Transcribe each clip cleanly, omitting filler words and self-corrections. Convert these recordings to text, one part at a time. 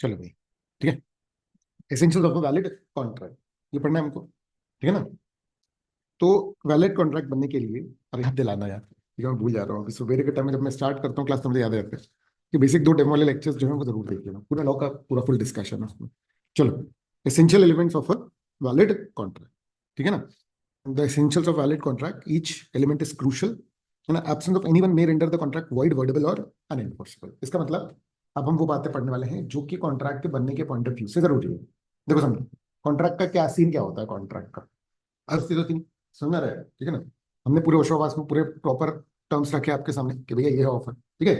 चलो भाई, ठीक है। Essentials of a valid contract, ये पढ़ना है हमको, ठीक है ना। तो वैलिड कॉन्ट्रैक्ट बनने के लिए, अरे दिलाना यार, ठीक है, मैं भूल जा रहा हूँ। अभी सवेरे के टाइम में जब मैं स्टार्ट करता हूँ क्लास तो मुझे याद रहता है कि बेसिक 2 डेमो वाले लेक्चर्स जो है वो जरूर देख लेना, पूरा लॉ का पूरा फुल डिस्कशन है उसमें। चलो, essential elements of a valid contract, ठीक है ना। The essentials of valid contract, each element is crucial, है ना। Absence of anyone may render the contract void, voidable और अनएनफोर्सेबल। इसका मतलब अब हम वो बातें पढ़ने वाले हैं जो कि कॉन्ट्रैक्ट के बनने के पॉइंट ऑफ व्यू से जरूरी है। देखो समझो, कॉन्ट्रैक्ट का क्या सीन क्या होता है, कॉन्ट्रैक्ट का अर्थ तो तीन समझ रहे हैं, ठीक है ना। हमने पूरे होशावास में पूरे प्रॉपर टर्म्स रखे आपके सामने कि भैया ये है ऑफर, ठीक है।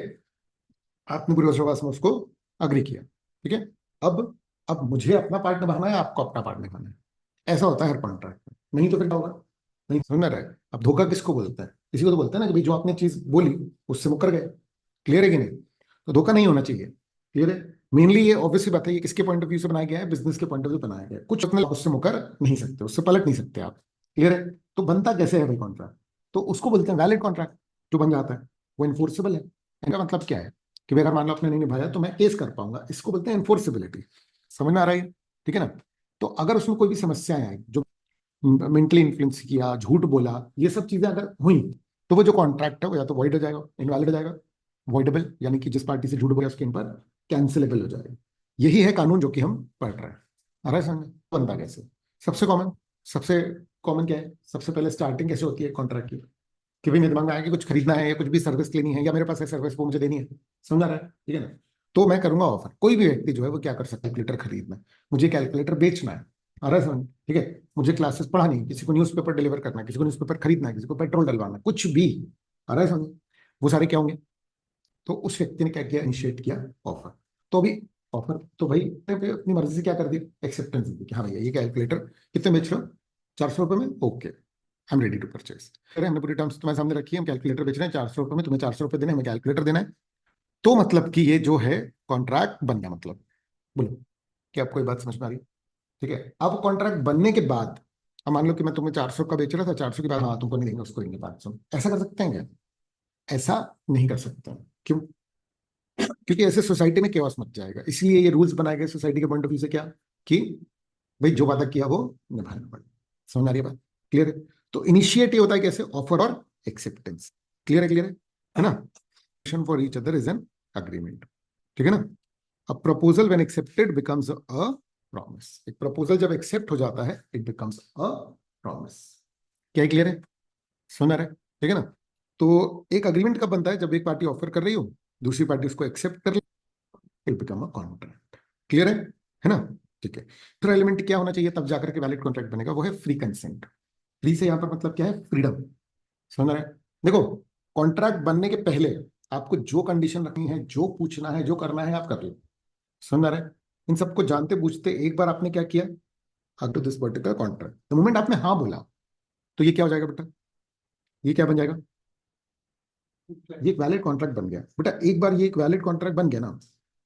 आपने पूरे होशावास में उसको अग्री किया, ठीक है। अब मुझे अपना पार्ट निभाना है, आपको अपना पार्ट निभाना है। ऐसा होता है हर कॉन्ट्रैक्ट में, नहीं तो फिर क्या होगा, नहीं समझ में आ रहा है। अब धोखा किसको बोलते हैं, इसी को तो बोलते हैं ना कि भाई जो आपने चीज बोली उससे मुकर गए। क्लियर है कि नहीं। तो धोखा नहीं होना चाहिए। क्लियर है। मेनली ये ऑब्वियसली बात है, ये किसके पॉइंट ऑफ व्यू से बनाया गया है, बिजनेस के पॉइंट ऑफ व्यू बनाया गया है। कुछ अपने उससे मुकर नहीं सकते, उससे पलट नहीं सकते आप। क्लियर है। तो बनता कैसे है भाई कॉन्ट्रैक्ट, तो उसको बोलते हैं वैलिड कॉन्ट्रैक्ट। जो बन जाता है वो इन्फोर्सेबल है। इनका मतलब क्या है कि भाई अगर मान लो आपने नहीं निभाया तो मैं केस कर पाऊंगा, इसको बोलते हैं इन्फोर्सिबिलिटी। समझ में आ रहा है, ठीक है ना। तो अगर उसमें कोई भी समस्याएं आई, जो मेंटली इन्फ्लुएंस किया, झूठ बोला, ये सब चीजें अगर हुई, तो वो जो कॉन्ट्रैक्ट है वो या तो वॉइड हो जाएगा, इनवैलिड हो जाएगा। वॉइडेबल यानी कि जिस पार्टी से झूठ बोला उसके इन पर कैंसिलेबल हो जाएगा। यही है कानून जो कि हम पढ़ रहे हैं। आ रहा है समझ, बनता कैसे। सबसे कॉमन सबसे कॉमन क्या है, सबसे पहले स्टार्टिंग कैसे होती है कॉन्ट्रैक्ट की, कि भाई मेरे दिमाग में आया कि कुछ खरीदना है या कुछ भी सर्विस लेनी है, या मेरे पास है सर्विस वो मुझे देनी है। समझ आ रहा है, ठीक है ना। तो मैं करूंगा ऑफर। कोई भी व्यक्ति जो है वो क्या कर सकता है, कैलकुलेटर खरीदना है, मुझे कैलकुलेटर बेचना है। आ रहा है समझ, ठीक है। मुझे क्लासेस पढ़ानी है, किसी को न्यूज़पेपर डिलीवर करना है, किसी को न्यूज़पेपर खरीदना है, किसी को पेट्रोल डलवाना है, कुछ भी। आ रहा है समझ, वो सारे क्या होंगे। तो उस व्यक्ति ने क्या किया, इनिशिएट किया ऑफर। तो अभी ऑफर तो भाई ने अपनी मर्जी से क्या कर दिया, एक्सेप्टेंस दी कि हाँ भैया ये कैलकुलेटर कितने बेच रहे हो, 400 रुपये में, okay I am ready to purchase. अरे हमने पूरी टर्म्स तुम्हारे सामने रखी है, हम कैलकुलेटर बेच रहे हैं 400 रुपये में, तुम्हें 400 रुपये देने, हमें कैलकुलेटर देना है। तो मतलब कि ये जो है कॉन्ट्रैक्ट बन गया। मतलब बोलो कि आपको ये बात समझ में आ रही है, ठीक है। अब कॉन्ट्रैक्ट बनने के बाद, अब मान लो कि मैं तुम्हें 400 का बेच रहा था, 400 के बाद हाँ तुमको नहीं देंगे, उसको देंगे 500, ऐसा कर सकते हैं क्या। ऐसा नहीं कर सकते हैं। क्यों, क्योंकि ऐसे सोसाइटी में केओस मच जाएगा। इसलिए ये रूल्स बनाए गए सोसाइटी के पॉइंट ऑफ व्यू से, क्या कि भाई जो वादा किया वो निभाना पड़े। समझ आ रही है बात, क्लियर है। तो इनिशिएट ये होता है कैसे, ऑफर और एक्सेप्टेंस। क्लियर है, क्लियर है ना। For each other is an agreement, ठीक है ना। अब proposal when accepted becomes a promise. एक प्रपोजल जब एक्सेप्ट हो जाता है इट बिकम्स अ प्रॉमिस। क्या क्लियर है, समझ आ रहा है, ठीक है ना। तो एक अग्रीमेंट कब बनता है, जब एक पार्टी ऑफर कर रही हो, दूसरी पार्टी उसको एक्सेप्ट कर ले, it become a contract. Clear है ना। ठीक है। फिर एलिमेंट क्या होना चाहिए तब जाकर के वैलिड कॉन्ट्रैक्ट बनेगा, वो है फ्री कंसेंट। फ्री से यहाँ पर मतलब क्या है, फ्रीडम। समझ रहे हैं। देखो, कॉन्ट्रैक्ट बनने के पहले आपको जो कंडीशन रखनी है, जो पूछना है, जो करना है आप कर लो। समझ रहे हैं। इन सबको जानते बूझते एक बार आपने क्या किया, agree to this particular contract, the moment आपने हाँ बोला, तो ये क्या हो जाएगा बेटा, ये क्या बन जाएगा, ये एक वैलिड कॉन्ट्रैक्ट बन गया बेटा। एक बार ये एक वैलिड कॉन्ट्रैक्ट बन गया ना,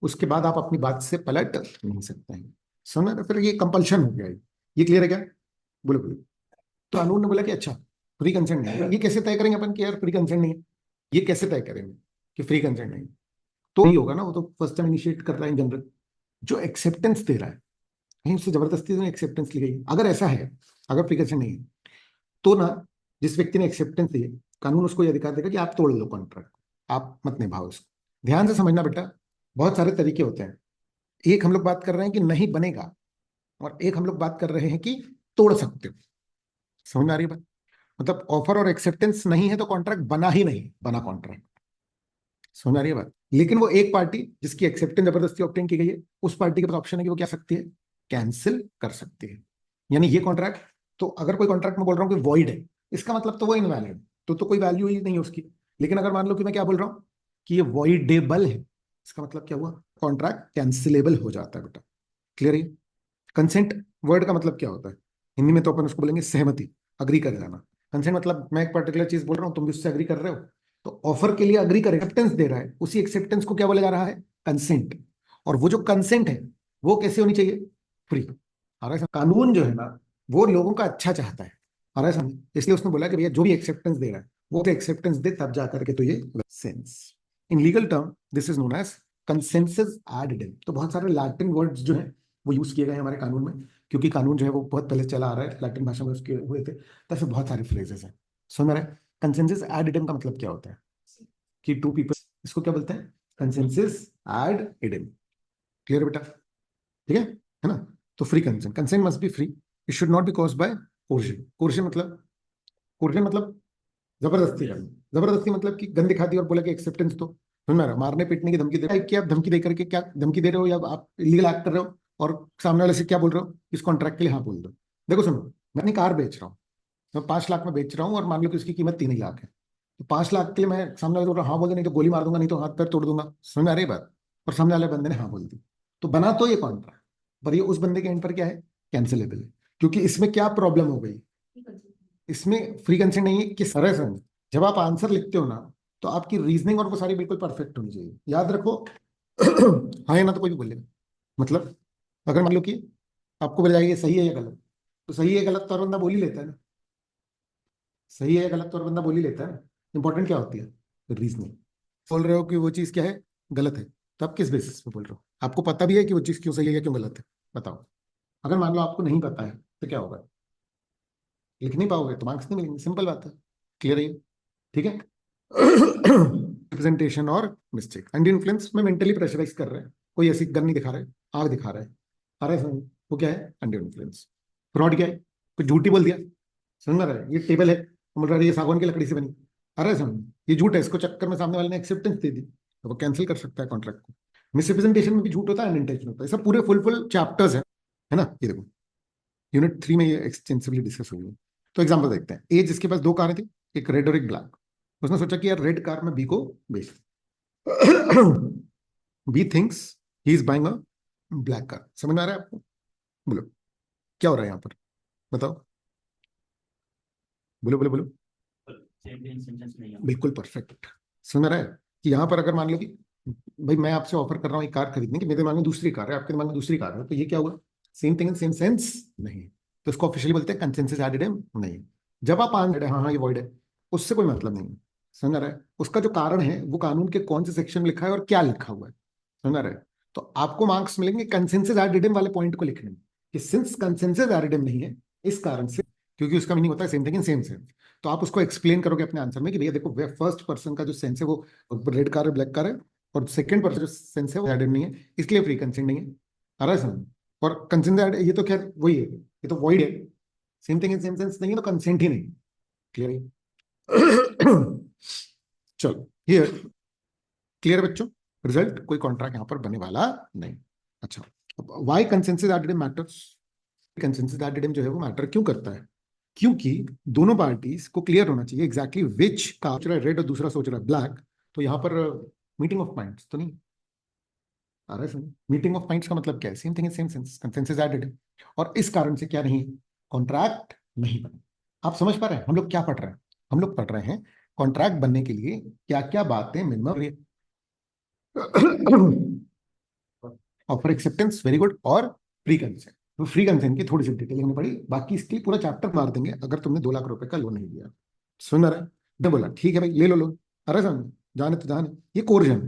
उसके बाद आप अपनी बात से पलट नहीं सकते हैं। समझ रहे हैं? फिर ये कंपल्शन हो गया। ये क्लियर है क्या, बोलो बोलो। तो कानून ने बोला कि अच्छा फ्री कंसेंट नहीं है, ये कैसे तय करेंगे अपन कि यार फ्री कंसेंट नहीं है, ये कैसे तय करेंगे कि फ्री कंसेंट नहीं है। तो नहीं होगा ना, वो तो फर्स्ट टाइम इनिशिएट कर रहा है इन जनरल, जो एक्सेप्टेंस दे रहा है, कहीं उससे जबरदस्ती से एक्सेप्टेंस ली गई है। अगर ऐसा है, अगर फ्री कंसेंट नहीं है, तो ना जिस व्यक्ति ने एक्सेप्टेंस दी है, कानून उसको ये अधिकार देगा कि आप तोड़ लो कॉन्ट्रैक्ट, आप मत निभाओ इसको। ध्यान से समझना बेटा, बहुत सारे तरीके होते हैं। एक हम लोग बात कर रहे हैं कि नहीं बनेगा, और एक हम लोग बात कर रहे हैं कि तोड़ सकते हो। समझ में आ रही है बात। मतलब ऑफर और एक्सेप्टेंस नहीं है तो कॉन्ट्रैक्ट बना ही नहीं, बना कॉन्ट्रैक्ट। समझ आ रही है बात। लेकिन वो एक पार्टी जिसकी एक्सेप्टेंस जबरदस्ती ऑब्टेन की गई है, उस पार्टी के पास ऑप्शन है कि वो क्या सकती है, कैंसिल कर सकती है। यानी ये कॉन्ट्रैक्ट, तो अगर कोई कॉन्ट्रैक्ट में बोल रहा हूँ कि वॉइड है, इसका मतलब तो वो इनवैलिड, तो कोई वैल्यू ही नहीं है उसकी। लेकिन अगर मान लो कि मैं क्या बोल रहा हूँ कि ये वॉइडेबल है, इसका मतलब क्या हुआ, कॉन्ट्रैक्ट कैंसिलेबल हो जाता है बेटा। क्लियर है। कंसेंट वर्ड का मतलब क्या होता है, हिंदी में तो अपन उसको बोलेंगे सहमति, अग्री कर जाना। कंसेंट मतलब मैं एक पर्टिकुलर चीज बोल रहा हूँ, तुम भी उससे अग्री कर रहे हो, तो ऑफर के लिए अग्री कर, एक्सेप्टेंस दे रहा है, उसी एक्सेप्टेंस को क्या बोला जा रहा है, कंसेंट। और वो जो कंसेंट है वो कैसे होनी चाहिए, फ्री। आ रहा है कानून जो है ना, वो लोगों का अच्छा चाहता है। आ रहा है समझ, इसलिए उसने बोला कि भैया जो भी एक्सेप्टेंस दे रहा है वो तो एक्सेप्टेंस दे, तब जाकर के तो ये sense. In legal term this is known as consensus ad idem. तो बहुत सारे लैटिन वर्ड्स जो हैं वो यूज किए गए हैं हमारे कानून में, क्योंकि कानून जो है वो बहुत पहले चला आ रहा है, लैटिन भाषा में उसके हुए थे, तो ऐसे बहुत सारे फ्रेजेस हैं। समझ में आ रहा है? कंसेंसस एड इडेम का मतलब क्या होता है कि टू पीपल, इसको क्या बोलते हैं? Consensus ad इडेम। क्लियर बेटा? ठीक है ना? तो free consent, consent must be free, it should not be caused by coercion. Coercion मतलब जबरदस्ती करना। जबरदस्ती मतलब कि गन दिखा दी और बोला कि एक्सेप्टेंस तो सुन रहा, मारने पीटने की धमकी दे रहे हो कि आप धमकी दे करके क्या धमकी दे रहे हो, या आप इलीगल एक्ट कर रहे हो और सामने वाले से क्या बोल रहे हो, इस कॉन्ट्रैक्ट के लिए हाँ बोल दो। देखो सुनो, मैं अपनी कार बेच रहा हूँ, मैं 5 लाख में बेच रहा हूँ और मान लो कि उसकी कीमत 3 ही लाख है, तो 5 लाख के लिए मैं सामने वाले को बोल रहा हूँ हाँ बोल दे, नहीं तो गोली मार दूंगा, नहीं तो हाथ पैर तोड़ दूंगा। समझ में आ रही बात? और सामने वाले बंदे ने हाँ बोल दी, तो बना तो ये कॉन्ट्रैक्ट, पर ये उस बंदे के एंड पर क्या है? कैंसिलेबल है। क्योंकि इसमें क्या प्रॉब्लम हो गई, इसमें फ्री कंसेंट नहीं है कि सरस है। जब आप आंसर लिखते हो ना, तो आपकी रीजनिंग और वो सारी बिल्कुल परफेक्ट होनी चाहिए, याद रखो। हाँ या ना तो कोई भी बोलेगा, मतलब अगर मान लो कि आपको बोला जाएगा ये सही है या गलत, तो सही है गलत तो और बंदा बोल ही लेता है ना, सही है या गलत तो और बंदा बोल ही लेता है ना। इंपॉर्टेंट क्या होती है? रीजनिंग। बोल रहे हो कि वो चीज़ क्या है? गलत है, तो आप किस बेसिस पे बोल रहे हो? आपको पता भी है कि वो चीज़ क्यों सही है या क्यों गलत है? बताओ। अगर मान लो आपको नहीं पता है तो क्या होगा? लिख नहीं पाओगे तो मार्क्स नहीं मिलेंगे, सिंपल बात है। क्लियर है ये? ठीक है। रिप्रेजेंटेशन और मिस्टेक, अंडर इन्फ्लुएंस में मेंटली प्रेशराइज कर रहे हैं, कोई ऐसी गन नहीं दिखा रहे, आग दिखा रहा है, आ रहा है समझ? वो क्या है? Under influence. फ्रॉड क्या है? कुछ झूठी बोल दिया, समझ रहा है? ये टेबल है, बोल रहा है ये सागवान की लकड़ी से बनी, आ रहा है समझ? ये झूठ है, इसको चक्कर में सामने वाले ने एक्सेप्टेंस दे दी, तो वो कैंसिल कर सकता है कॉन्ट्रैक्ट को। मिसरिप्रेजेंटेशन में भी झूठ होता है, अनइंटेंशनल होता है, सब पूरे फुल फुल चैप्टर्स है ना? ये देखो, यूनिट 3 में ये एक्सटेंसिवली डिस्कस हुई है। तो एग्जाम्पल देखते हैं। ए जिसके पास 2 कारें थी, एक रेड और एक ब्लैक, उसने सोचा कि यार रेड कार में बी को बेच, B thinks he is buying a black car. समझ में आ रहा है आपको? बोलो क्या हो रहा है यहाँ पर, बताओ, बोलो बोलो बोलो। बिल्कुल परफेक्ट। समझ में आ रहा है कि यहाँ पर अगर मान लो कि भाई मैं आपसे ऑफर कर रहा हूँ एक कार खरीदने की, मेरे दिमाग में दूसरी कार है, आपके दिमाग में दूसरी कार है, तो ये क्या हुआ? Same thing in same sense नहीं, तो इसको ऑफिशियली बोलते हैं कंसेंसस एडेड है नहीं। जब आप आंसर हाँ हाँ ये वॉइड है, उससे कोई मतलब नहीं है। समझ आ रहा है? उसका जो कारण है वो कानून के कौन से सेक्शन में लिखा है और क्या लिखा हुआ है। समझ आ रहा है? तो आपको मार्क्स मिलेंगे कंसेंसस एडेड वाले पॉइंट को लिखने में, कि सिंस कंसेंसस एडेड नहीं है इस कारण से, क्योंकि उसका मीनिंग होता है same thing in same sense. तो आप उसको एक्सप्लेन करोगे अपने आंसर में कि भैया देखो, फर्स्ट पर्सन का जो सेंस है वो रेड कार है ब्लैक कार है, और सेकंड पर्सन जो सेंस है वो एडेड नहीं है, इसलिए फ्री कंसेंट नहीं है। आ रहा है समझ? और कंसेंट ये तो खैर वही है, ये तो वॉइड है, same thing in same sense नहीं है, तो कंसेंट ही नहीं। क्लियर है? चलो ये क्लियर बच्चों, रिजल्ट कोई कॉन्ट्रैक्ट यहाँ पर बनने वाला नहीं। अच्छा, why consensus ad idem matters? Consensus ad idem जो है वो मैटर क्यों करता है? क्योंकि दोनों पार्टीज को क्लियर होना चाहिए एग्जैक्टली विच का सोच रहा है रेड और दूसरा सोच रहा है ब्लैक, तो यहाँ पर मीटिंग ऑफ माइंड्स तो नहीं आ रहा है। मीटिंग ऑफ माइंड्स का मतलब क्या है? Same thing same sense, consensus ad idem है, और इस कारण से क्या नहीं, कॉन्ट्रैक्ट नहीं बना। आप समझ पा रहे हैं हम लोग क्या पढ़ रहे हैं? हम लोग पढ़ रहे हैं कॉन्ट्रैक्ट बनने के लिए क्या क्या बातें minimum offer acceptance, very good, और फ्री कंसेंट। तो फ्री कंसेंट की थोड़ी सी डिटेल लिखनी पड़ी, बाकी इसके लिए पूरा चैप्टर मार देंगे अगर तुमने 2 लाख रुपए का लोन नहीं दिया। सुन रहा है? मैं बोला ठीक है भाई ले लो लोन, अरे समझ, जाने तो जाने, ये कोर्जन,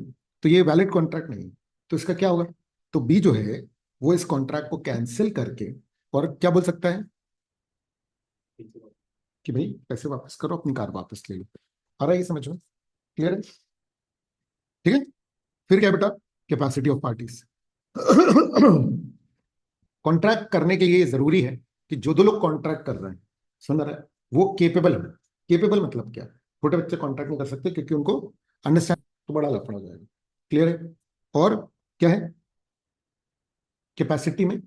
तो ये वैलिड कॉन्ट्रैक्ट नहीं है, तो इसका क्या होगा? तो बी जो है वो इस कॉन्ट्रैक्ट को कैंसिल करके और क्या बोल सकता है कि भाई पैसे वापस करो, अपनी कार वापस ले लो। आ रहा है ये समझ में? क्लियर है? ठीक है। फिर क्या बेटा? Capacity of parties. कॉन्ट्रैक्ट करने के लिए ये जरूरी है कि जो 2 लोग कॉन्ट्रैक्ट कर रहे हैं, सुन रहा है, वो केपेबल है। केपेबल मतलब क्या? छोटे बच्चे कॉन्ट्रैक्ट नहीं कर सकते क्योंकि उनको अंडरस्टैंड, तो बड़ा लफड़ा हो जाएगा। क्लियर है? और क्या है कैपेसिटी में?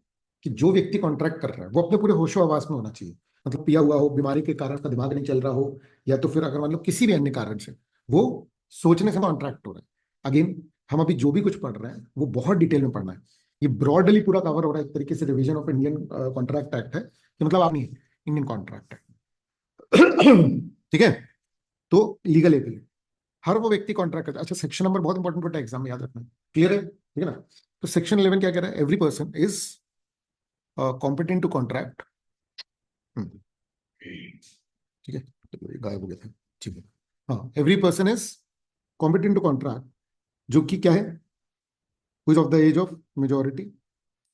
कि जो व्यक्ति कॉन्ट्रैक्ट कर रहा है वो अपने पूरे होशो आवास में होना चाहिए, मतलब पिया हुआ हो, बीमारी के कारण का दिमाग नहीं चल रहा हो, या तो फिर अगर मान लो किसी भी अन्य कारण से वो सोचने से कॉन्ट्रैक्ट हो रहा है। अगेन हम अभी जो भी कुछ पढ़ रहे हैं वो बहुत डिटेल में पढ़ना है, ये ब्रॉडली पूरा कवर हो रहा है एक तरीके से, revision of Indian contract act है, कि मतलब आप नहीं, इंडियन कॉन्ट्रैक्ट है। ठीक है। तो लीगल एबिलिटी, हर वो व्यक्ति कॉन्ट्रैक्ट करता है। अच्छा, सेक्शन नंबर बहुत इंपॉर्टेंट होता है एग्जाम में, याद रखना। क्लियर है? ठीक है ना? तो सेक्शन 11 क्या कह रहा है? Every person is competent to contract. ठीक है, तो ये गायब हो गया था। ठीक है, हाँ, every person is competent to contract, जो कि क्या है? Who of the age of majority,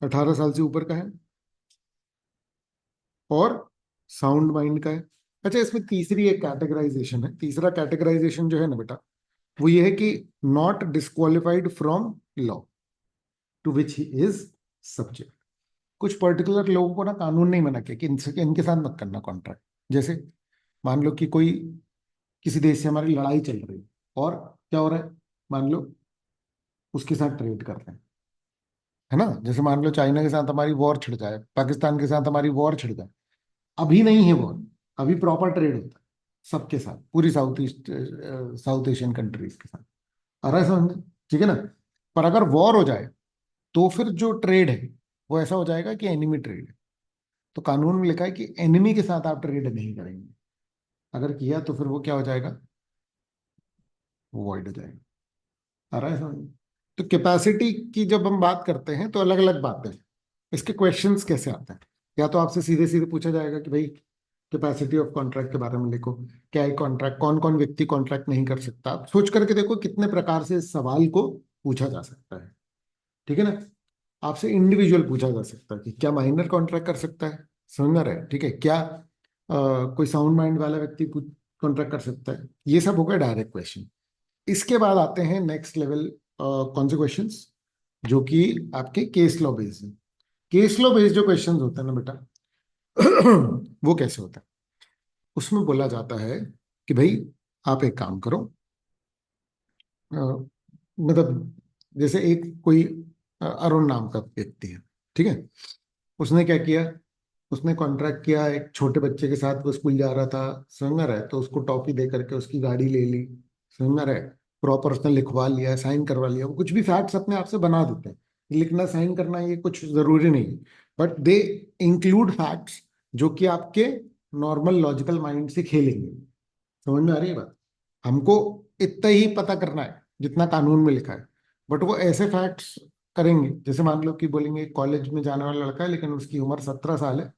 18 साल से ऊपर का है, और साउंड माइंड का है। अच्छा, इसमें तीसरी एक कैटेगराइजेशन है, तीसरा कैटेगराइजेशन जो है ना बेटा, वो ये है कि not disqualified from law to which he is subject. कुछ पर्टिकुलर लोगों को ना कानून नहीं मना किया कि इनसे इनके साथ मत करना कॉन्ट्रैक्ट। जैसे मान लो कि कोई किसी देश से हमारी लड़ाई चल रही है, और क्या हो रहा है, मान लो उसके साथ ट्रेड कर रहे हैं, है ना। जैसे मान लो चाइना के साथ हमारी वॉर छिड़ जाए, पाकिस्तान के साथ हमारी वॉर छिड़ जाए, अभी नहीं है वॉर, अभी प्रॉपर ट्रेड होता है सबके साथ, पूरी साउथ एशियन कंट्रीज के साथ, आ रहा है समझ में? ठीक है ना। पर अगर वॉर हो जाए तो फिर जो ट्रेड है वो ऐसा हो जाएगा कि एनिमी ट्रेड है। तो कानून में लिखा है कि एनिमी के साथ आप ट्रेड नहीं करेंगे, अगर किया तो फिर वो क्या हो जाएगा, वॉइड हो जाएगा। आ रहा है समझ में? तो कैपेसिटी की जब हम बात करते हैं तो अलग अलग बातें हैं। इसके क्वेश्चंस कैसे आते हैं? या तो आपसे सीधे सीधे पूछा जाएगा कि भाई कैपेसिटी ऑफ कॉन्ट्रैक्ट के बारे में लिखो, क्या है कॉन्ट्रैक्ट, कौन कौन व्यक्ति कॉन्ट्रैक्ट नहीं कर सकता। आप सोच करके देखो कितने प्रकार से इस सवाल को पूछा जा सकता है। ठीक है ना। आपसे इंडिविजुअल पूछा जा सकता है कि क्या माइनर कॉन्ट्रैक्ट कर सकता है, समझ में आ रहा है? ठीक है, क्या कोई साउंड माइंड वाला व्यक्ति कॉन्ट्रैक्ट कर सकता है। ये सब होगा डायरेक्ट क्वेश्चन। इसके बाद आते हैं नेक्स्ट लेवल कौन से क्वेश्चंस, जो कि आपके केस लॉ बेस्ड हैं। केस लॉ बेस्ड जो क्वेश्चंस होते हैं ना बेटा, वो कैसे होता है? उसमें बोला जाता है कि भाई आप एक काम करो, मतलब जैसे एक कोई अरुण नाम का व्यक्ति है, ठीक है। उसने क्या किया, उसने कॉन्ट्रैक्ट किया एक छोटे बच्चे के साथ, वो स्कूल जा रहा था, समझ में रहा है, तो उसको टॉफी दे करके उसकी गाड़ी ले ली, समझ में रहा है। प्रॉपर उसने लिखवा लिया, साइन करवा लिया। वो कुछ भी फैक्ट्स अपने आप से बना देते हैं, लिखना साइन करना ये कुछ जरूरी नहीं है, बट दे इंक्लूड फैक्ट्स जो कि आपके नॉर्मल लॉजिकल माइंड से खेलेंगे। समझ में आ रही है बात? हमको इतना ही पता करना है जितना कानून में लिखा है, बट वो ऐसे फैक्ट्स करेंगे, जैसे मान लो कि बोलेंगे कॉलेज में जाने वाला लड़का है लेकिन उसकी उम्र 17 साल है,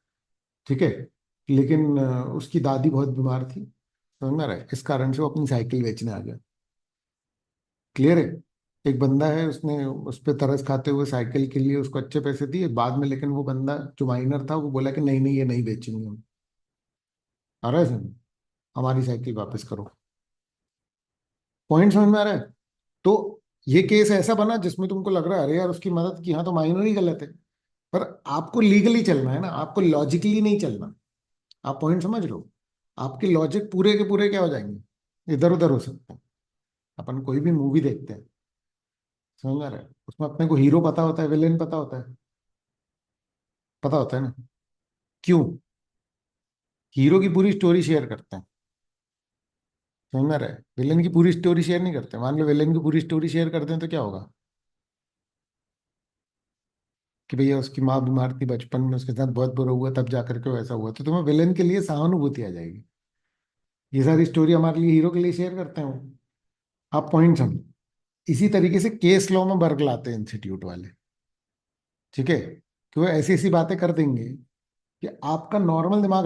ठीक है, लेकिन उसकी दादी बहुत बीमार थी, समझ में आ रहा है, इस कारण से वो अपनी साइकिल बेचने आ गया। क्लियर है? एक बंदा है, उसने उस पर तरस खाते हुए साइकिल के लिए उसको अच्छे पैसे दिए, बाद में लेकिन वो बंदा जो माइनर था वो बोला कि नहीं नहीं, ये नहीं बेचेंगे हम। आ रहा है समझ? हमारी साइकिल वापस करो। पॉइंट समझ में आ रहा है? तो ये केस ऐसा बना जिसमें तुमको लग रहा है अरे यार उसकी मदद की, हाँ तो माइनर ही गलत है। पर आपको लीगली चलना है ना, आपको लॉजिकली नहीं चलना। आप पॉइंट समझ लो। आपके लॉजिक पूरे के पूरे क्या हो जाएंगे, इधर उधर हो सकते हैं। अपन कोई भी मूवी देखते हैं, समझ आ रहा है, उसमें अपने को हीरो पता होता है, विलेन पता होता है, पता होता है ना। क्यों? हीरो की पूरी स्टोरी शेयर करते हैं, समझ में आ रहा है, विलेन की पूरी स्टोरी शेयर नहीं करते। मान लो विलेन की पूरी स्टोरी शेयर करते हैं तो क्या होगा, कि भैया उसकी माँ बीमार थी बचपन में, उसके साथ बहुत बुरा हुआ तब जाकर के वैसा हुआ, तो तुम्हें विलेन के लिए सहानुभूति आ जाएगी। ये सारी स्टोरी हमारे लिए हीरो के लिए शेयर करते हैं वो। आप पॉइंट समझो। इसी तरीके से केस लॉ में वर्ग लाते हैं इंस्टीट्यूट वाले, ठीक है, कि वो ऐसी ऐसी बातें कर देंगे कि आपका नॉर्मल दिमाग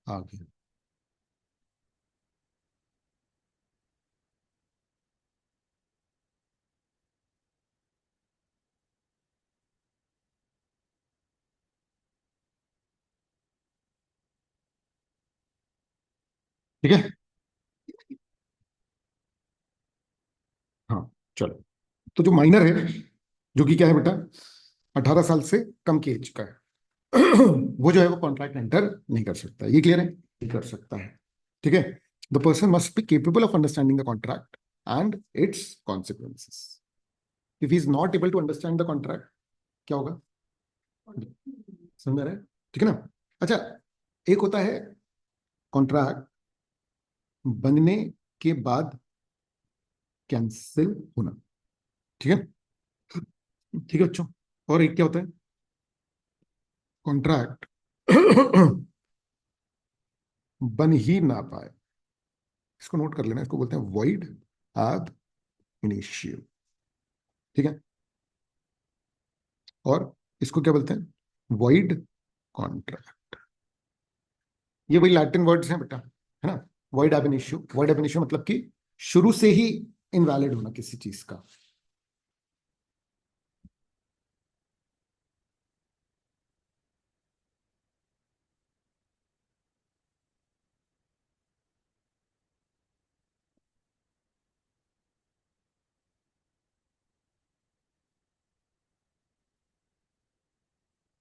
आ गया। ठीक है। हाँ, चलो। तो जो माइनर है, जो कि क्या है बेटा, 18 साल से कम की एज का है, वो जो है वो कॉन्ट्रैक्ट एंटर नहीं कर सकता। ये क्लियर है? नहीं कर सकता है। ठीक है। The person must be capable of understanding the contract and its consequences. If he is not able to understand the contract, क्या होगा, समझ रहे हैं? ठीक है ना। अच्छा, एक होता है कॉन्ट्रैक्ट बनने के बाद कैंसिल होना, ठीक है, ठीक है बच्चों। और एक क्या होता है, कॉन्ट्रैक्ट बन ही ना पाए, इसको नोट कर लेना, इसको बोलते हैं वॉइड एब इनिशियो। ठीक है। और इसको क्या बोलते हैं, वॉइड कॉन्ट्रैक्ट। ये वही लैटिन वर्ड्स हैं बेटा, है ना। वॉइड एब इनिशियो, वॉइड एब इनिशियो मतलब कि शुरू से ही इनवैलिड होना किसी चीज का।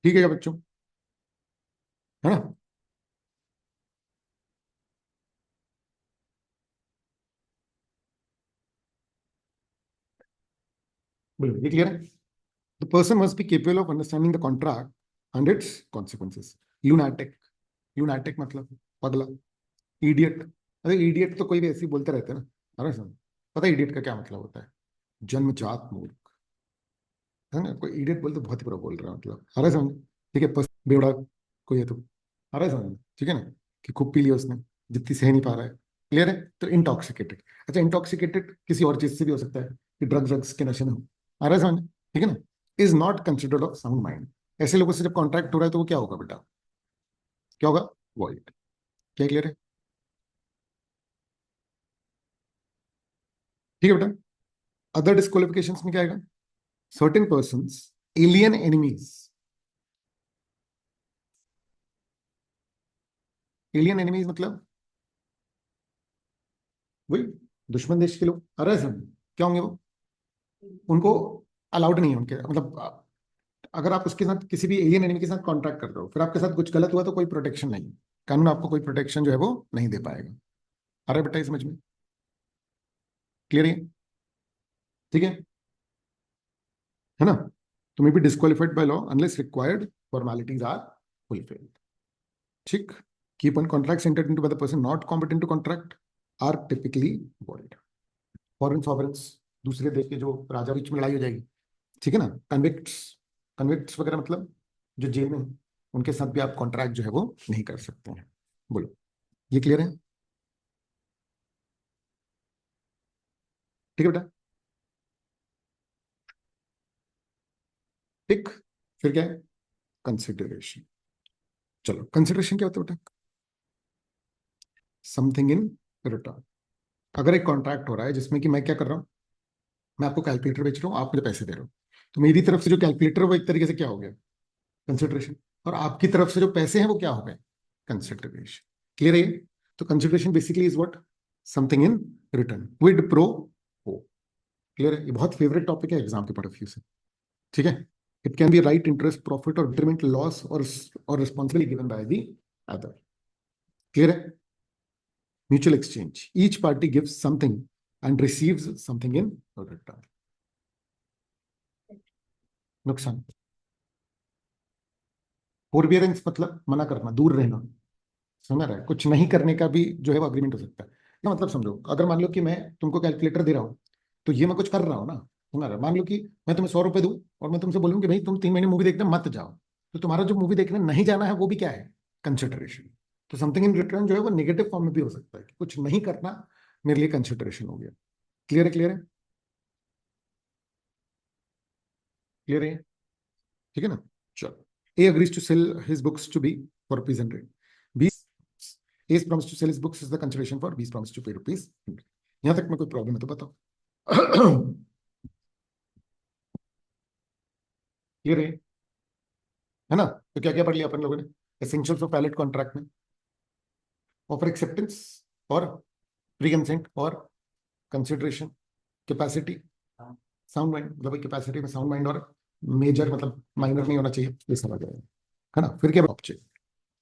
ठीक है क्या बच्चों, है ना? बोलो, ये क्लियर है? The person must be capable of understanding the contract and its consequences. Lunatic, lunatic मतलब पगला, इडियट। अरे इडियट तो कोई भी ऐसे ही बोलते रहते हैं ना। अरे समझ, पता है इडियट का क्या मतलब होता है? जन्मजात मूर्ख, है ना? कोई इडियट बोलते बहुत ही बुरा बोल रहा है मतलब। अरे समझ, ठीक है, बेवड़ा कोई है तो। अरे समझ, ठीक है ना, कि खूब पी लिया उसने, जितनी सह नहीं पा रहा है। क्लियर है? तो इंटॉक्सिकेटेड। अच्छा, इंटॉक्सिकेटेड किसी और चीज से भी हो सकता है, कि ड्रग्स के नशे में हो। अरे समझ, ठीक है ना? Is not considered of sound mind. ऐसे लोगों से जब कॉन्ट्रैक्ट हो रहा है तो वो क्या होगा बेटा? क्या होगा? वॉइड। क्या क्लियर है? ठीक है बेटा। अदर डिस्क्वालिफिकेशंस में क्या आएगा? Certain person, alien enemies. Alien enemies मतलब वही दुश्मन देश के लोग। अरे समझ, क्या होंगे वो? उनको अलाउड नहीं है उनके, मतलब अगर आप उसके साथ किसी भी एलियन एनिमी के साथ कॉन्ट्रैक्ट कर रहे हो, फिर आपके साथ कुछ गलत हुआ तो कोई प्रोटेक्शन नहीं, कानून आपको कोई प्रोटेक्शन जो है वो नहीं दे पाएगा। अरे बेटा, समझ में क्लियर है? ठीक है ना? तो may be disqualified by law unless required formalities are fulfilled. ठीक। Keep on contract entered into by the person not competent to contract are typically void. Foreign sovereigns, दूसरे देश के जो राजा, बीच में लड़ाई हो जाएगी, ठीक है ना? कन्विक्ट्स, कन्विक्ट्स वगैरह मतलब जो जेल में हैं, उनके साथ भी आप कॉन्ट्रैक्ट जो है वो नहीं कर सकते हैं। बोलो, ये क्लियर है? ठीक है बेटा। ठीक। फिर क्या है? कंसिडरेशन। चलो, कंसिडरेशन क्या होता है बेटा? Something in return. अगर एक कॉन्ट्रैक्ट हो रहा है जिसमें कि मैं क्या कर रहा हूं, मैं आपको कैलकुलेटर बेच रहा हूं, आप मुझे पैसे दे रहे हो, तो मेरी तरफ से जो कैलकुलेटर है वो एक तरीके से क्या हो गया? कंसिडरेशन। और आपकी तरफ से जो पैसे हैं वो क्या हो गए? कंसिडरेशन। क्लियर है? तो consideration basically is what? Something in return, quid pro quo. Clear है? ये बहुत फेवरेट टॉपिक है एग्जाम के पॉइंट ऑफ व्यू से। ठीक है? It can be right, interest, profit और डिटरमिनेंट लॉस और responsibility given by the other. Clear है? Mutual exchange, each party gives something and receives something in return. नुकसान, forbearance मतलब मना करना, दूर रहना। समझ रहा है? कुछ नहीं करने का भी जो है वो अग्रीमेंट हो सकता है। क्या मतलब समझो, अगर मान लो कि मैं तुमको कैलकुलेटर दे रहा हूँ, तो ये मैं कुछ कर रहा हूँ ना। समझ रहा है? मान लो कि मैं तुम्हें 100 रुपए दूं और मैं तुमसे बोलूँ कि भाई तुम 3 महीने मूवी देखने मत जाओ, तो तुम्हारा जो मूवी देखने नहीं जाना है वो भी क्या है? कंसिडरेशन। तो समथिंग इन रिटर्न जो है वो नेगेटिव फॉर्म में भी हो सकता है, कि कुछ नहीं करना मेरे लिए कंसिडरेशन हो गया। क्लियर है? क्लियर है? क्लियर है? ठीक है ना? चलो, A agrees to sell his books to B for ₹100। B, A is promised to sell his books is the consideration for B is promised to pay ₹100। यहां तक में कोई प्रॉब्लम है तो बताओ। क्लियर है ना? तो क्या क्या पढ़ लिया अपन लोगों ने? एसेंशियल्स ऑफ वैलिड कॉन्ट्रैक्ट में ऑफर एक्सेप्टेंस और प्री कंसेंट और कंसिडरेशन, कैपेसिटी, साउंड माइंड, मतलब कैपेसिटी में साउंड माइंड, और मेजर मतलब माइनर नहीं होना चाहिए, ये समझ आएगा। है ना? फिर क्या ऑब्जेक्ट?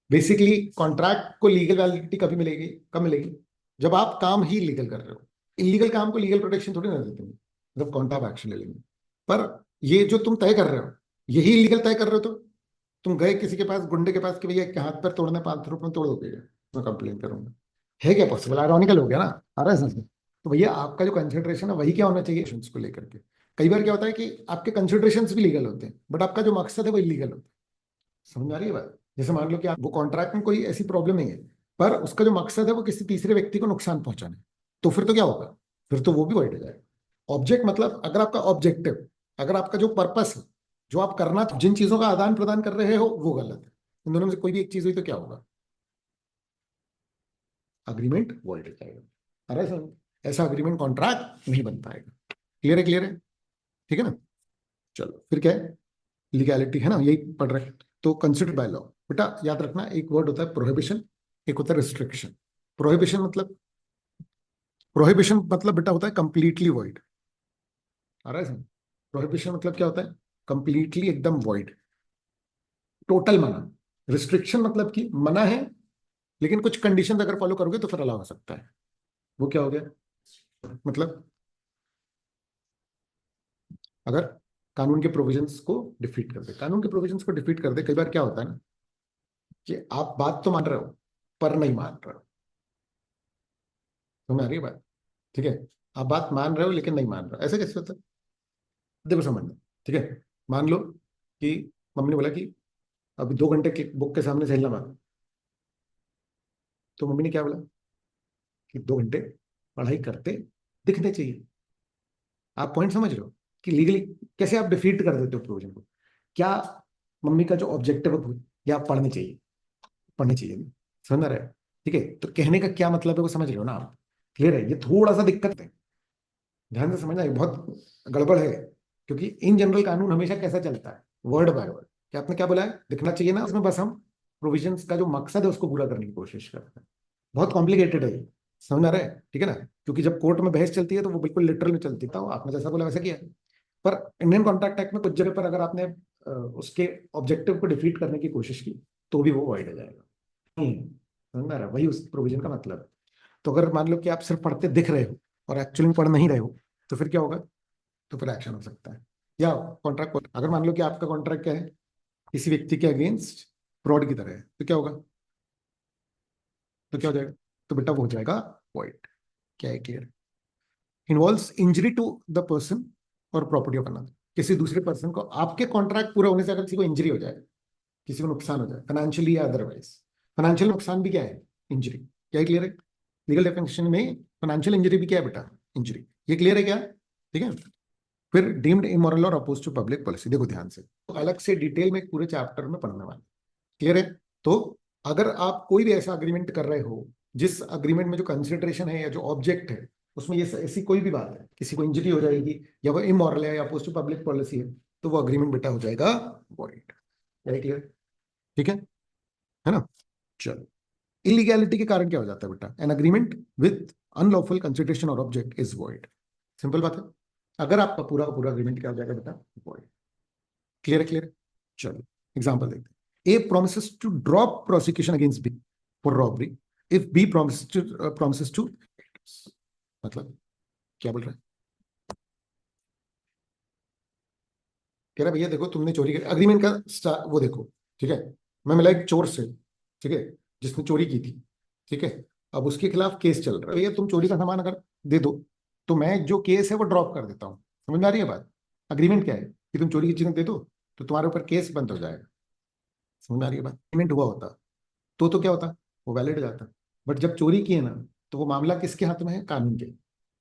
बेसिकली कॉन्ट्रैक्ट को लीगल वैलिडिटी कभी मिलेगी, कब मिलेगी? जब आप काम ही लीगल कर रहे हो। इलीगल काम को लीगल प्रोटेक्शन थोड़ी ना देते हैं, मतलब कॉन्ट्रैक्ट एक्शन ले लेंगे। पर ये जो तुम तय कर रहे हो, यही इलीगल तय कर रहे हो, तो तुम गए किसी के पास, गुंडे के पास, कि भैया एक हाथ पर तोड़ना, 500 रुपये में तोड़ दोगे? मैं कंप्लेन करूंगा। है क्या पॉसिबल? आयरॉनिकल हो गया ना? आ रहा है समझ में? तो भैया आपका जो कंसिडरेशन है वही क्या होना चाहिए को लेकर के। कई बार क्या होता है कि आपके कंसिडरेशन भी लीगल होते हैं, बट आपका जो मकसद है वो इलीगल होता है। समझ में आ रही है बात? जैसे मान लो कि आप वो कॉन्ट्रैक्ट में कोई ऐसी प्रॉब्लम नहीं है, पर उसका जो मकसद है वो किसी तीसरे व्यक्ति को नुकसान पहुंचाना है, तो फिर तो क्या होगा? फिर तो वो भी वाइड हो जाएगा। ऑब्जेक्ट मतलब अगर आपका ऑब्जेक्टिव, अगर आपका जो पर्पस है, जो आप करना, जिन चीजों का आदान प्रदान कर रहे हो वो गलत है, इन दोनों में से कोई भी एक चीज हुई तो क्या होगा? अग्रीमेंट वॉइड हो जाएगा। अरे सर, ऐसा अग्रीमेंट कॉन्ट्रैक्ट नहीं बन पाएगा। क्लियर है? क्लियर है? ठीक है ना? चलो फिर क्या है, लीगैलिटी है ना, यही पढ़ रहे हैं। तो कंसिडर्ड बाय लॉ, बेटा याद रखना एक वर्ड होता है प्रोहिबिशन, एक होता है रिस्ट्रिक्शन। प्रोहिबिशन मतलब बेटा होता है कंप्लीटली वॉइड। आ रहा है समझ? प्रोहिबिशन मतलब क्या होता है? कंप्लीटली एकदम वॉइड, टोटल मना। रिस्ट्रिक्शन मतलब कि मना है लेकिन कुछ कंडीशन अगर फॉलो करोगे तो फिर अलाउ हो सकता है। वो क्या हो गया? मतलब अगर कानून के प्रोविजंस को डिफीट कर दे, कानून के प्रोविजंस को डिफीट कर दे, कई बार क्या होता है ना कि आप बात तो मान रहे हो पर नहीं मान रहे हो। समझ आ रही है बात? ठीक है, आप बात मान रहे हो लेकिन नहीं मान रहे हो, ऐसे कैसे होता है? देखो समझना, ठीक है। मान लो कि मम्मी ने बोला कि अभी 2 घंटे के बुक के सामने से हिलना मत। तो मम्मी ने क्या बोला कि 2 घंटे पढ़ाई करते दिखने चाहिए। आप पॉइंट समझ रहे हो कि लीगली कैसे आप डिफीट कर देते हो प्रोविजन को? क्या मम्मी का जो ऑब्जेक्टिव है या पढ़ने चाहिए, पढ़नी चाहिए, समझ रहे हैं? ठीक है, तो कहने का क्या मतलब है वो समझ रहे हो ना आप? क्लियर है? ये थोड़ा सा दिक्कत है, ध्यान से समझना, ये बहुत गड़बड़ है। क्योंकि इन जनरल कानून हमेशा कैसा चलता है, वर्ड बाय वर्ड, कि आपने क्या बोला है दिखना चाहिए ना, उसमें बस हम प्रोविजंस का जो मकसद है उसको पूरा करने की कोशिश करते हैं। बहुत कॉम्प्लिकेटेड है ये, समझ आ रहा है? ठीक है ना? क्योंकि जब कोर्ट में बहस चलती है तो वो बिल्कुल लिटरल में चलती है, आपने जैसा बोला वैसा किया। पर इंडियन कॉन्ट्रैक्ट एक्ट में कुछ जगह पर अगर आपने उसके ऑब्जेक्टिव को डिफीट करने की कोशिश की तो भी वो वाइड हो जाएगा। समझ में आ रहा है? वही उस प्रोविजन का मतलब है। तो अगर मान लो कि आप सिर्फ पढ़ते दिख रहे हो और एक्चुअली में पढ़ नहीं रहे हो, तो फिर क्या होगा? तो फिर एक्शन हो सकता है। या कॉन्ट्रैक्ट, अगर मान लो कि आपका कॉन्ट्रैक्ट क्या है, किसी व्यक्ति के अगेंस्ट फ्रॉड की तरह है, तो क्या होगा? तो क्या हो जाएगा? तो बेटा वो हो जाएगा वॉइड। क्या है? Clear? Involves injury to the person और प्रॉपर्टी ऑफ अनदर। किसी दूसरे पर्सन को, आपके कॉन्ट्रैक्ट पूरा होने से अगर किसी को इंजरी हो जाए, किसी को नुकसान हो जाए फाइनेंशियली या अदरवाइज, फाइनेंशियल नुकसान भी क्या है? इंजरी। क्या है? क्लियर है? लीगल डेफिनेशन में फाइनेंशियल इंजरी भी क्या है बेटा? इंजरी। ये क्लियर है क्या? ठीक है। फिर डीम्ड इमोरल और अपोज टू पब्लिक पॉलिसी, देखो ध्यान से, तो अलग से डिटेल में पूरे चैप्टर में पढ़ने वाले। क्लियर है? तो अगर आप कोई भी ऐसा अग्रीमेंट कर रहे हो जिस अग्रीमेंट में जो कंसिडरेशन है या जो ऑब्जेक्ट है उसमें ये ऐसी कोई भी बात है, किसी को इंजरी हो जाएगी या वो इमोरल है या अपोज टू पब्लिक पॉलिसी है, तो वो अग्रीमेंट बेटा हो जाएगा वॉइड। क्लियर? ठीक है ना? चलो, इलीगैलिटी के कारण क्या हो जाता है बेटा? An agreement with unlawful consideration और ऑब्जेक्ट इज वॉइड। सिंपल बात है। अगर आपका पूरा पूरा अग्रीमेंट क्या हो जाएगा बेटा? वॉइड। क्लियर है? क्लियर है? चलो एग्जांपल देखते हैं। A promises to drop prosecution against B for robbery if B promises to मतलब क्या बोल रहा है? कह रहा है भैया देखो तुमने चोरी कर, अग्रीमेंट का वो देखो, ठीक है। मैं मिला एक चोर से, ठीक है, जिसने चोरी की थी, ठीक है। अब उसके खिलाफ केस चल रहा है, भैया तुम चोरी का सामान अगर दे दो तो मैं जो केस है वो ड्रॉप कर देता हूँ। समझ में आ रही है बात? अग्रीमेंट क्या है कि तुम चोरी की चीजें दे दो तो तुम्हारे ऊपर केस बंद हो जाएगा। समझ में आ रही है बात? पेमेंट हुआ होता तो क्या होता? वो वैलिड जाता। बट जब चोरी की है ना, तो वो मामला किसके हाथ में है? कानून के।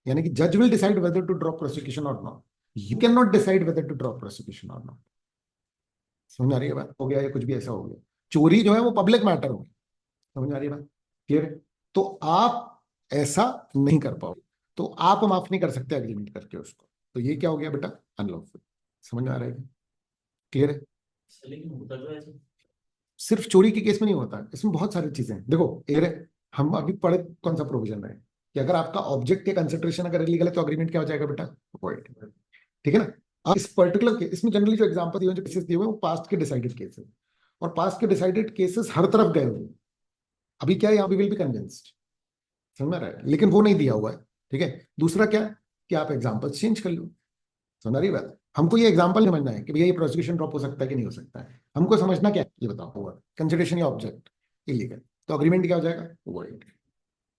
यानी कि जज will decide whether to drop prosecution or not, you can not decide whether to drop prosecution or not. समझ आ रही है बात? हो गया या कुछ भी ऐसा हो गया, चोरी जो है वो पब्लिक मैटर हो गई। समझ आ रही है बात? क्लियर है? तो आप ऐसा नहीं कर पाओगे, तो आप माफ नहीं कर सकते एग्रीमेंट करके उसको, तो ये क्या हो गया बेटा? अनलॉफुल। समझ में आ रहा है? क्लियर है? लेकिन होता तो ऐसे। सिर्फ चोरी के केस में नहीं होता, इसमें बहुत सारी चीजें हैं। देखो हम अभी पढ़े कौन सा प्रोविजन है कि अगर आपका ऑब्जेक्ट या कंसिडरेशन अगर इलीगल है तो अग्रीमेंट क्या हो जाएगा बेटा? वॉइड। ठीक है ना? अब इस पर्टिकुलर केस इसमें जनरली जो एग्जांपल दिए हुए, जो केसेस दिए हुए हैं, वो पास्ट के डिसाइडेड केसेस, और पास्ट के डिसाइडेड केसेस हर तरफ गए हुए हैं। अभी क्या है, यहाँ भी विल बी कन्विंस्ड। समझ में आ रहा है? लेकिन वो नहीं दिया हुआ है। ठीक है। दूसरा क्या कि आप एग्जाम्पल चेंज कर लो। समझ रही बात? हमको ये एग्जांपल समझना है कि भैया ये प्रोसिक्यूशन ड्रॉप हो सकता है कि नहीं हो सकता है, हमको समझना क्या है ये बताओ। हुआ कंसिडरेशन या ऑब्जेक्ट इलीगल, तो अग्रीमेंट क्या हो जाएगा? वॉइड।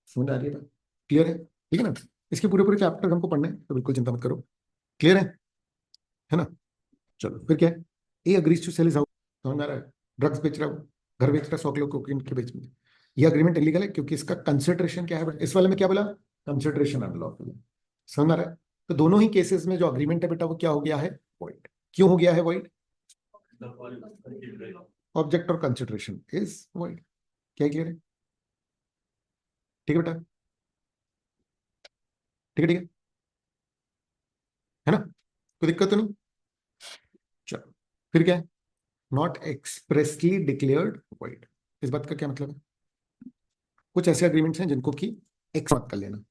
समझ आ रही है बात? क्लियर है? ठीक है ना? इसके पूरे पूरे चैप्टर हमको पढ़ने हैं, तो बिल्कुल चिंता मत करो। क्लियर है ना? चलो फिर क्या है? A agrees to sell his house. समझ में आ रहा है? ड्रग्स बेच रहा हूँ, घर बेच रहा है, 100 किलो कोकीन के बेच में, ये अग्रीमेंट इलीगल है क्योंकि इसका कंसिडरेशन क्या है? इस वाले में क्या बोला? कंसिडरेशन अनलॉफुल है। समझ में आ रहा है? तो दोनों ही केसेस में जो अग्रीमेंट है बेटा वो क्या हो गया है? वॉइड। क्यों हो गया है वॉइड? ऑब्जेक्ट और कंसिडरेशन इज वॉइड। क्या क्लियर है? ठीक है बेटा? ठीक है, ठीक है ना? कोई दिक्कत तो नहीं? चलो, फिर क्या है? Not expressly declared void. इस बात का क्या मतलब है? कुछ ऐसे अग्रीमेंट्स हैं जिनको कि एक्स मत कर लेना।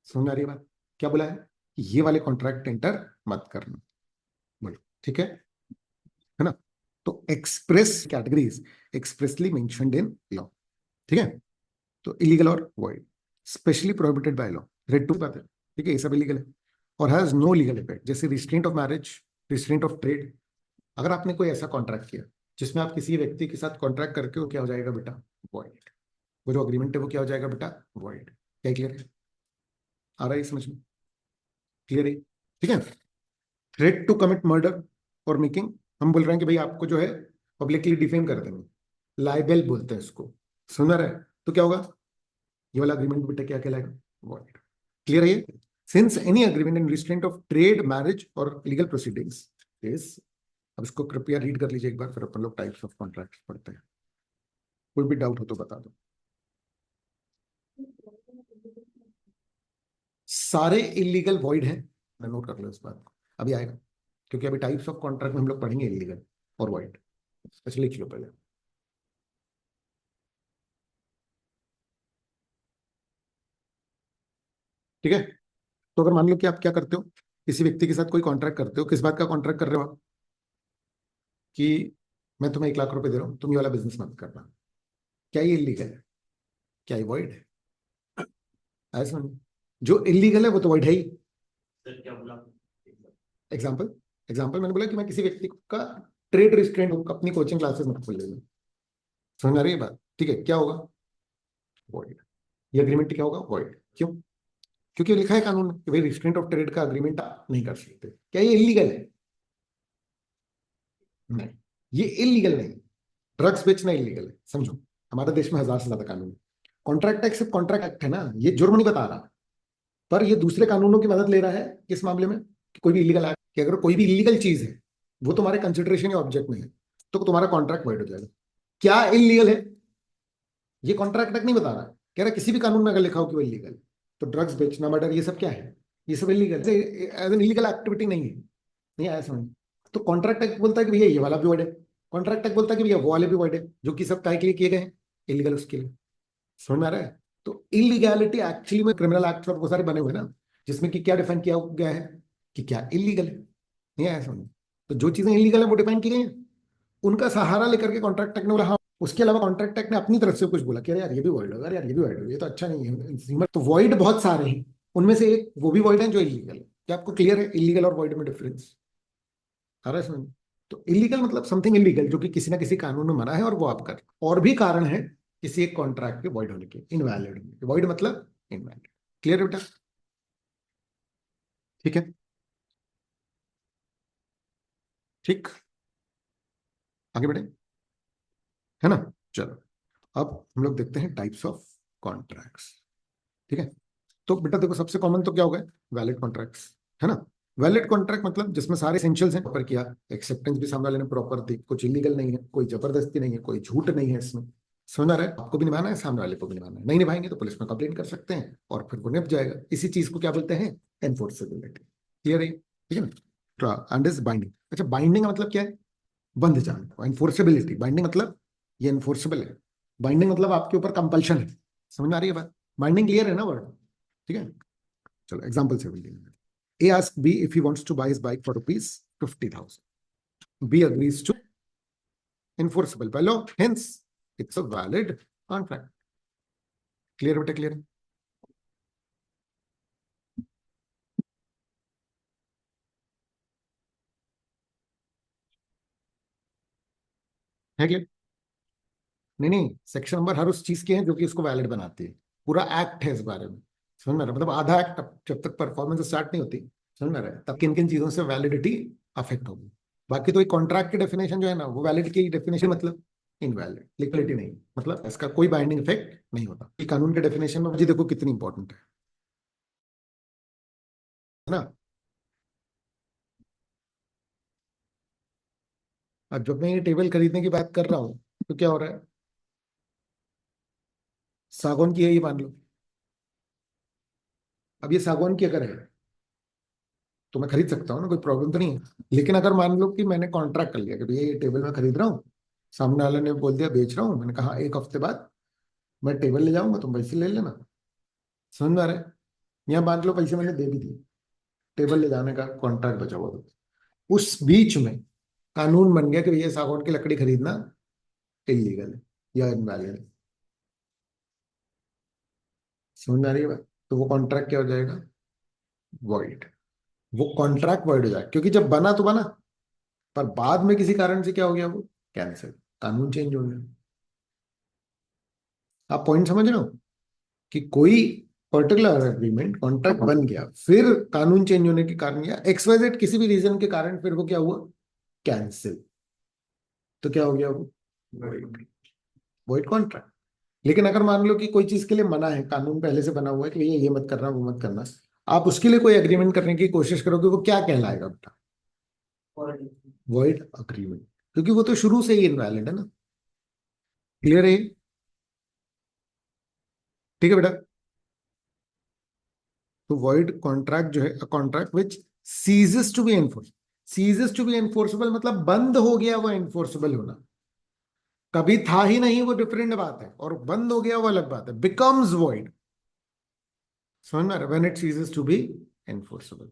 समझ आ रही है बात? क्या बोला है कि ये वाले कॉन्ट्रैक्ट एंटर मत करना। बोलो, ठीक है ना? तो express categories expressly mentioned in law. ठीक है? तो इलीगल और void, specially prohibited by law, रेड टू बात है। ठीक है, ये सब इलीगल है और हैज नो लीगल इफेक्ट। जैसे restraint of marriage, restraint of trade. अगर आपने कोई ऐसा कॉन्ट्रैक्ट किया जिसमें आप किसी व्यक्ति के साथ कॉन्ट्रैक्ट करके, वो क्या हो जाएगा बेटा? वॉइड। वो जो अग्रीमेंट है वो क्या हो जाएगा बेटा? वॉइड। क्या क्लियर है? आ रहा है समझ में? क्लियर है? ठीक है। थ्रेट टू कमिट मर्डर और मेकिंग, हम बोल रहे हैं कि भाई आपको जो है पब्लिकली डिफेम कर देंगे, लाइबेल बोलते हैं इसको। सुन रहा है? तो क्या होगा? ये वाला अग्रीमेंट बेटा क्या कहलाएगा? वॉइड। क्लियर है? Since any agreement in restraint of trade, marriage और लीगल प्रोसीडिंग्स इज, अब इसको कृपया रीड कर लीजिए एक बार, फिर अपन लोग टाइप्स ऑफ कॉन्ट्रैक्ट पढ़ते हैं। कोई भी डाउट हो तो बता दो। सारे इलीगल वॉइड हैं, नोट कर लो इस बात को, अभी आएगा। क्योंकि अभी टाइप्स ऑफ कॉन्ट्रैक्ट में हम लोग पढ़ेंगे इलीगल और वॉइड। अच्छा, लिख लो पहले। ठीक है? तो अगर मान लो कि आप क्या करते हो, किसी व्यक्ति के साथ कोई कॉन्ट्रैक्ट करते हो, किस बात का कॉन्ट्रैक्ट कर रहे हो आप? कि मैं तुम्हें 1 लाख रुपए दे रहा हूं, तुम ये वाला बिजनेस मत करना। क्या ये इलीगल है? क्या ये वॉइड है? ऐसा नहीं, जो इलीगल है वो तो वॉइड है ही। सर क्या बोला? एग्जाम्पल, एग्जाम्पल मैंने बोला कि मैं किसी व्यक्ति का ट्रेड रिस्ट्रेंट अपनी कोचिंग क्लासेस मत खोल लेना। समझ आ रही है बात? ठीक है, क्या होगा? वॉइड। ये अग्रीमेंट क्या होगा? वॉइड। क्यों? क्योंकि लिखा है कानून में कि भाई रिस्ट्रेंट ऑफ ट्रेड का अग्रीमेंट आप नहीं कर सकते। क्या ये इलीगल है? नहीं, ये इलीगल नहीं। ड्रग्स बेचना इलीगल है, समझो। हमारे देश में 1000 से ज्यादा कानून है। कॉन्ट्रैक्ट एक्ट सिर्फ कॉन्ट्रैक्ट एक्ट है ना, ये जुर्म नहीं बता रहा। पर ये दूसरे कानूनों की मदद ले रहा है किस मामले में? कि कोई भी इलीगल एक्ट, कि अगर कोई भी इलीगल चीज है वो तुम्हारे कंसिडरेशन या ऑब्जेक्ट में है, तो तुम्हारा कॉन्ट्रैक्ट वाइड हो जाएगा। क्या इलीगल है? ये कॉन्ट्रैक्ट तक नहीं बता रहा, कह रहा किसी भी कानून में अगर लिखा हो कि वो इलीगल, तो ड्रग्स बेचना, मर्डर, ये सब क्या है? ये सब illegal, as an illegal activity नहीं है। नहीं आया समझ? तो कॉन्ट्रैक्ट एक्ट बोलता है कि भैया ये वाला भी वाइड है, कॉन्ट्रैक्ट एक्ट बोलता है कि भैया वो वाले भी वाइड है, जो कि सब काय के लिए किए गए हैं? इलीगल उसके लिए। समझ में आ रहा है? तो इलीगैलिटी एक्चुअली में क्रिमिनल एक्ट और बहुत सारे बने हुए हैं ना, जिसमें कि क्या डिफाइन किया गया है कि क्या इलीगल है। नहीं आया समझ? तो जो चीजें इलीगल है वो डिफाइन की गई हैं, उनका सहारा लेकर के कॉन्ट्रैक्ट एक्ट ने बोला हाँ। उसके अलावा कॉन्ट्रैक्ट एक्ट ने अपनी तरफ से कुछ बोला कि अरे यार ये भी वॉइड होगा, यार ये भी वॉइड होगा, ये तो अच्छा नहीं है। तो वॉइड बहुत सारे हैं, उनमें से एक वो भी वॉइड है जो इलीगल है। क्या आपको क्लियर है इलीगल और वॉइड में डिफरेंस? आ रहा है समझ? तो इलीगल मतलब समथिंग इलीगल जो कि किसी ना किसी कानून में मना है और वो आप कर, और भी कारण है किसी एक कॉन्ट्रैक्ट के वॉइड होने के, इनवैलिड होने के। वॉइड मतलब इनवैलिड। क्लियर है बेटा? ठीक है, ठीक। आगे बढ़े, है ना? चलो, अब हम लोग देखते हैं टाइप्स ऑफ कॉन्ट्रैक्ट्स। ठीक है? तो बेटा देखो, सबसे कॉमन तो क्या होगा? वैलिड कॉन्ट्रैक्ट्स, है ना? वैलिड कॉन्ट्रैक्ट मतलब जिसमें सारे एसेंशियल्स हैं, प्रॉपर किया, एक्सेप्टेंस भी सामने वाले ने प्रॉपर दी, कुछ इलीगल नहीं है, कोई जबरदस्ती नहीं है, कोई झूठ नहीं है इसमें। समझ आ रहा है? आपको भी निभाना है, सामने वाले को भी निभाना है। नहीं निभाएंगे तो पुलिस में कंप्लेंट कर सकते हैं और फिर वो निप जाएगा। इसी चीज को क्या बोलते हैं? एनफोर्सेबिलिटी। क्लियर है? ठीक है ना? And is binding. अच्छा, बाइंडिंग का मतलब क्या है? बंध जाना। एनफोर्सेबिलिटी, बाइंडिंग मतलब ये एनफोर्सेबल है। बाइंडिंग मतलब आपके ऊपर कंपल्शन है। समझ में आ रही है बात? बाइंडिंग क्लियर है ना वर्ड? ठीक है, चलो एग्जांपल से बोलिए। A asks B if he wants to buy his bike for rupees 50,000. B agrees to, enforceable by law, hence it's a valid contract. Clear बेटा? क्लियर है? क्लियर? नहीं नहीं, सेक्शन नंबर हर उस चीज के हैं जो कि इसको वैलिड बनाती है। पूरा एक्ट है इस बारे में। समझ में आ रहा है? मतलब आधा एक्ट जब तक परफॉर्मेंस स्टार्ट नहीं होती, समझ में आ रहा है, तब किन किन चीजों से वैलिडिटी अफेक्ट होगी। बाकी तो एक कॉन्ट्रैक्ट की डेफिनेशन जो है ना, वो वैलिड की डेफिनेशन मतलब इनवैलिड, लिक्विडिटी नहीं, मतलब इसका कोई बाइंडिंग इफेक्ट नहीं होता। ये कानून के डेफिनेशन में जी देखो कितनी इंपॉर्टेंट है ना? अब जब मैं ये टेबल खरीदने की बात कर रहा हूँ, तो क्या हो रहा है? सागौन की है ये मान लो, अब ये सागवान की अगर है तो मैं खरीद सकता हूँ ना, कोई प्रॉब्लम तो नहीं है। लेकिन अगर मान लो कि मैंने कॉन्ट्रैक्ट कर लिया कि भैया ये टेबल मैं खरीद रहा हूँ, सामने वाले ने बोल दिया बेच रहा हूँ, मैंने कहा एक हफ्ते बाद मैं टेबल ले जाऊंगा, तुम पैसे ले लेना। समझ में आ रहा है? यहाँ मान लो पैसे मैंने दे भी दिए, टेबल ले जाने का कॉन्ट्रैक्ट बचा हुआ, तो उस बीच में कानून बन गया कि भैया सागौन की लकड़ी खरीदना इलीगल है या इनवैलिड है। समझ में आ रही है बात? तो वो कॉन्ट्रैक्ट क्या हो जाएगा? वॉइड। वो कॉन्ट्रैक्ट वॉइड हो जाएगा, क्योंकि जब बना तो बना, पर बाद में किसी कारण से क्या हो गया, वो कैंसिल, कानून चेंज हो गया। आप पॉइंट समझ रहे हो कि कोई पर्टिकुलर एग्रीमेंट कॉन्ट्रैक्ट बन गया, फिर कानून चेंज होने के कारण या XYZ किसी भी रीजन के कारण फिर वो क्या हुआ, कैंसिल। तो क्या हो गया वो? Void contract. लेकिन अगर मान लो कि कोई चीज के लिए मना है, कानून पहले से बना हुआ है कि भैया ये मत करना वो मत करना, आप उसके लिए कोई एग्रीमेंट करने की कोशिश करोगे, वो क्या कहलाएगा बेटा? वॉइड अग्रीमेंट, क्योंकि वो तो शुरू से ही इनवैलिड है ना। क्लियर है? ठीक है बेटा। तो वॉइड कॉन्ट्रैक्ट जो है, contract which ceases to be enforce. Ceases to be enforceable मतलब बंद हो गया वो एनफोर्सेबल होना, कभी था ही नहीं वो डिफरेंट बात है, और बंद हो गया वो अलग बात है। बिकम्स वॉइड, समझ में आ रहा है? When it ceases to be enforceable,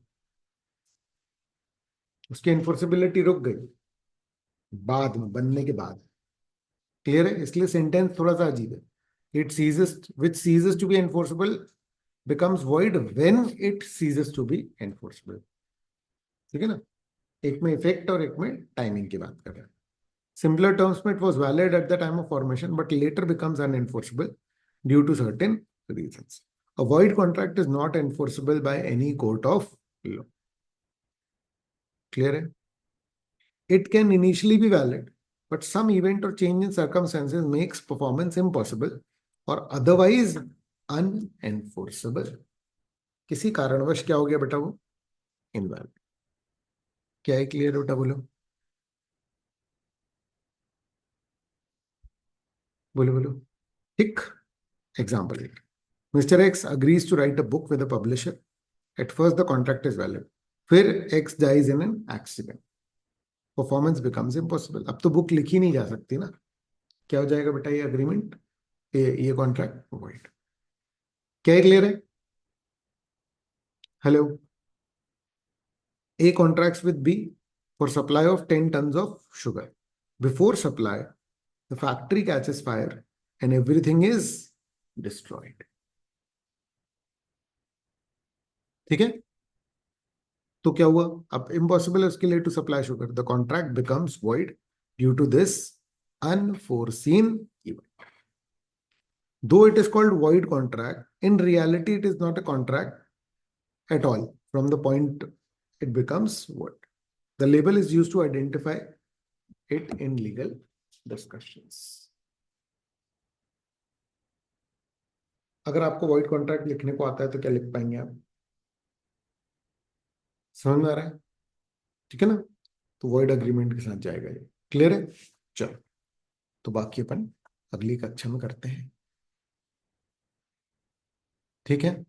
उसकी एनफोर्सेबिलिटी रुक गई बाद में, बनने के बाद। क्लियर है? इसलिए सेंटेंस थोड़ा सा अजीब है। It ceases, which ceases to be enforceable becomes void when it ceases to be enforceable. ठीक है ना? एक में इफेक्ट और एक में टाइमिंग की बात कर रहे हैं। Simpler terms में it was valid at the time of formation but later becomes unenforceable due to certain reasons. A void contract is not enforceable by any court of law. Clear है? It can initially be valid, but some event or change in circumstances makes performance impossible or otherwise unenforceable. किसी कारणवश क्या हो गया बेटा वो? Invalid. क्या है? क्लियर है बेटा? बोलो बोलो बोलो। ठीक। एग्जाम्पल एक, mister x agrees to write a book with a publisher. At first, the contract is valid. फिर X dies in an accident. Performance becomes impossible. अब तो बुक लिखी नहीं जा सकती ना। क्या हो जाएगा बेटा ये अग्रीमेंट, ये कॉन्ट्रैक्ट वॉइड। क्या क्लियर है? Hello. A contracts with B for supply of 10 tons of sugar. Before supply, the factory catches fire and everything is destroyed. ठीक है? तो क्या हुआ? अब इम्पॉसिबल है उसके लिए to supply sugar, the contract becomes void due to this unforeseen event. Though it is called void contract, in reality it is not a contract at all from the point it becomes void. The label is used to identify it in legal discussions. अगर आपको void contract लिखने को आता है तो क्या लिख पाएंगे आप? समझ में आ रहा है? ठीक है ना? तो void agreement के साथ जाएगा ये। क्लियर है? चलो, तो बाकी अपन अगली कक्षा में करते हैं। ठीक है?